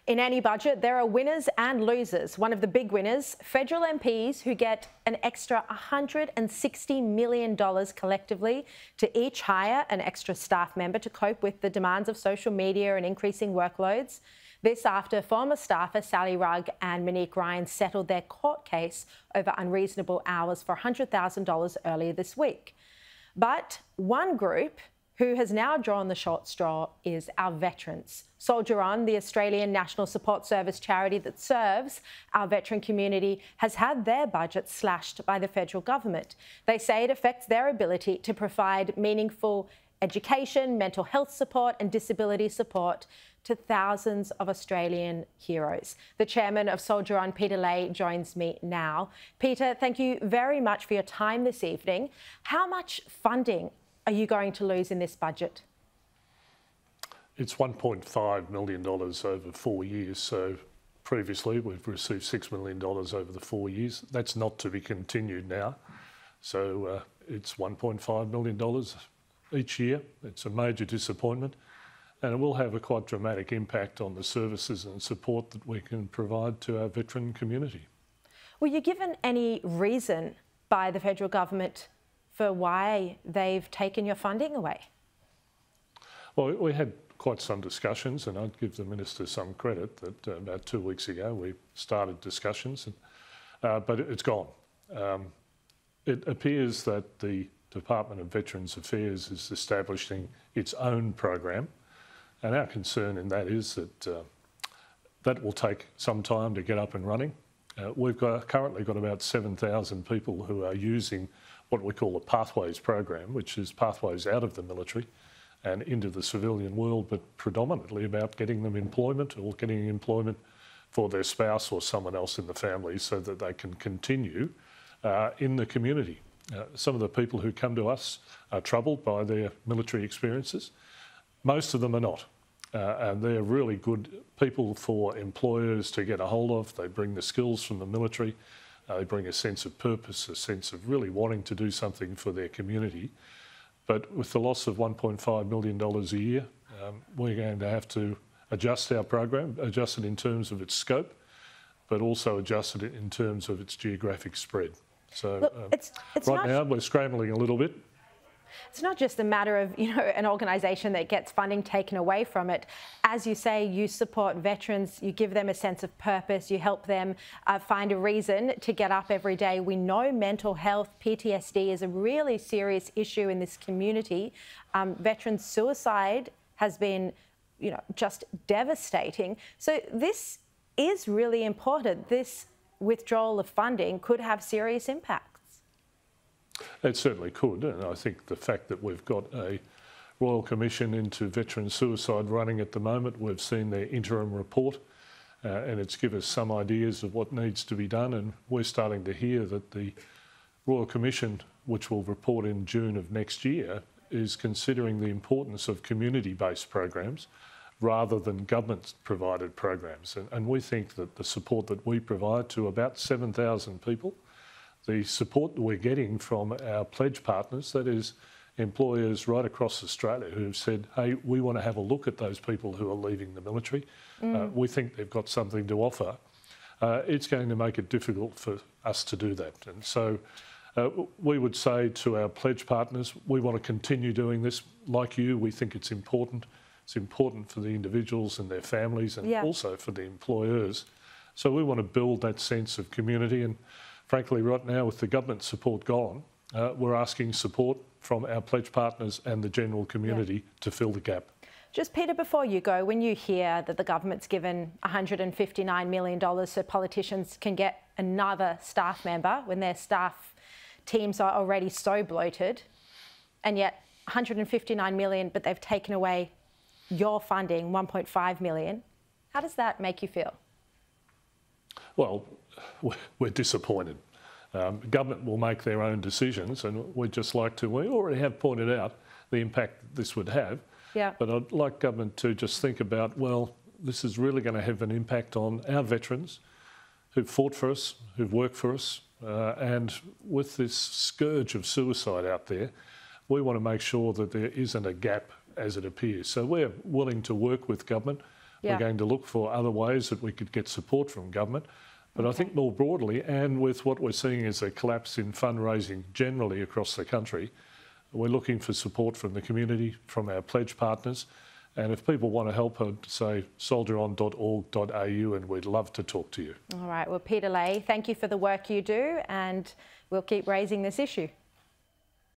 In any budget, there are winners and losers. One of the big winners, federal MPs who get an extra $160 million collectively to each hire an extra staff member to cope with the demands of social media and increasing workloads. This after former staffer Sally Rugg and Monique Ryan settled their court case over unreasonable hours for $100,000 earlier this week. But one group who has now drawn the short straw is our veterans. Soldier On, the Australian National Support Service charity that serves our veteran community, has had their budget slashed by the federal government. They say it affects their ability to provide meaningful education, mental health support and disability support to thousands of Australian heroes. The chairman of Soldier On, Peter Leahy, joins me now. Peter, thank you very much for your time this evening. How much funding are you going to lose in this budget? It's $1.5 million over 4 years. So previously we've received $6 million over the 4 years. That's not to be continued now. So it's $1.5 million each year. It's a major disappointment, and it will have a quite dramatic impact on the services and support that we can provide to our veteran community. Were you given any reason by the federal government for why they've taken your funding away? Well, we had quite some discussions, and I'd give the Minister some credit that about 2 weeks ago we started discussions, but it's gone. It appears that the Department of Veterans Affairs is establishing its own program, and our concern in that is that that will take some time to get up and running. We've currently got about 7,000 people who are using what we call a pathways program, which is pathways out of the military and into the civilian world, but predominantly about getting them employment or getting employment for their spouse or someone else in the family so that they can continue in the community. Some of the people who come to us are troubled by their military experiences. Most of them are not. And they're really good people for employers to get a hold of. They bring the skills from the military. They bring a sense of purpose, a sense of really wanting to do something for their community. But with the loss of $1.5 million a year, we're going to have to adjust our program, adjust it in terms of its scope, but also adjust it in terms of its geographic spread. So Look, right now we're scrambling a little bit. It's not just a matter of, an organisation that gets funding taken away from it. As you say, you support veterans, you give them a sense of purpose, you help them find a reason to get up every day. We know mental health, PTSD is a really serious issue in this community. Veteran suicide has been, just devastating. So this is really important. This withdrawal of funding could have serious impacts. It certainly could, and I think the fact that we've got a Royal Commission into veteran suicide running at the moment, we've seen their interim report, and it's given us some ideas of what needs to be done, and we're starting to hear that the Royal Commission, which will report in June of next year, is considering the importance of community-based programs rather than government-provided programs. And we think that the support that we provide to about 7,000 people, the support that we're getting from our pledge partners, that is employers right across Australia who have said, hey, we want to have a look at those people who are leaving the military. We think they've got something to offer. It's going to make it difficult for us to do that. And so we would say to our pledge partners, we want to continue doing this. Like you, we think it's important. It's important for the individuals and their families and also for the employers. So we want to build that sense of community. And frankly, right now, with the government support gone, we're asking support from our pledge partners and the general community to fill the gap. Just, Peter, before you go, when you hear that the government's given $159 million so politicians can get another staff member when their staff teams are already so bloated, and yet $159 million, but they've taken away your funding, $1.5 million, how does that make you feel? Well, we're disappointed. Government will make their own decisions, and we'd just like to, we already have pointed out the impact this would have, but I'd like government to just think about, well, this is really going to have an impact on our veterans who've fought for us, who've worked for us, and with this scourge of suicide out there, we want to make sure that there isn't a gap as it appears. So we're willing to work with government. We're going to look for other ways that we could get support from government. But I think more broadly, and with what we're seeing as a collapse in fundraising generally across the country, we're looking for support from the community, from our pledge partners. And if people want to help, I'd say soldieron.org.au, and we'd love to talk to you. All right. Well, Peter Leahy, thank you for the work you do, and we'll keep raising this issue.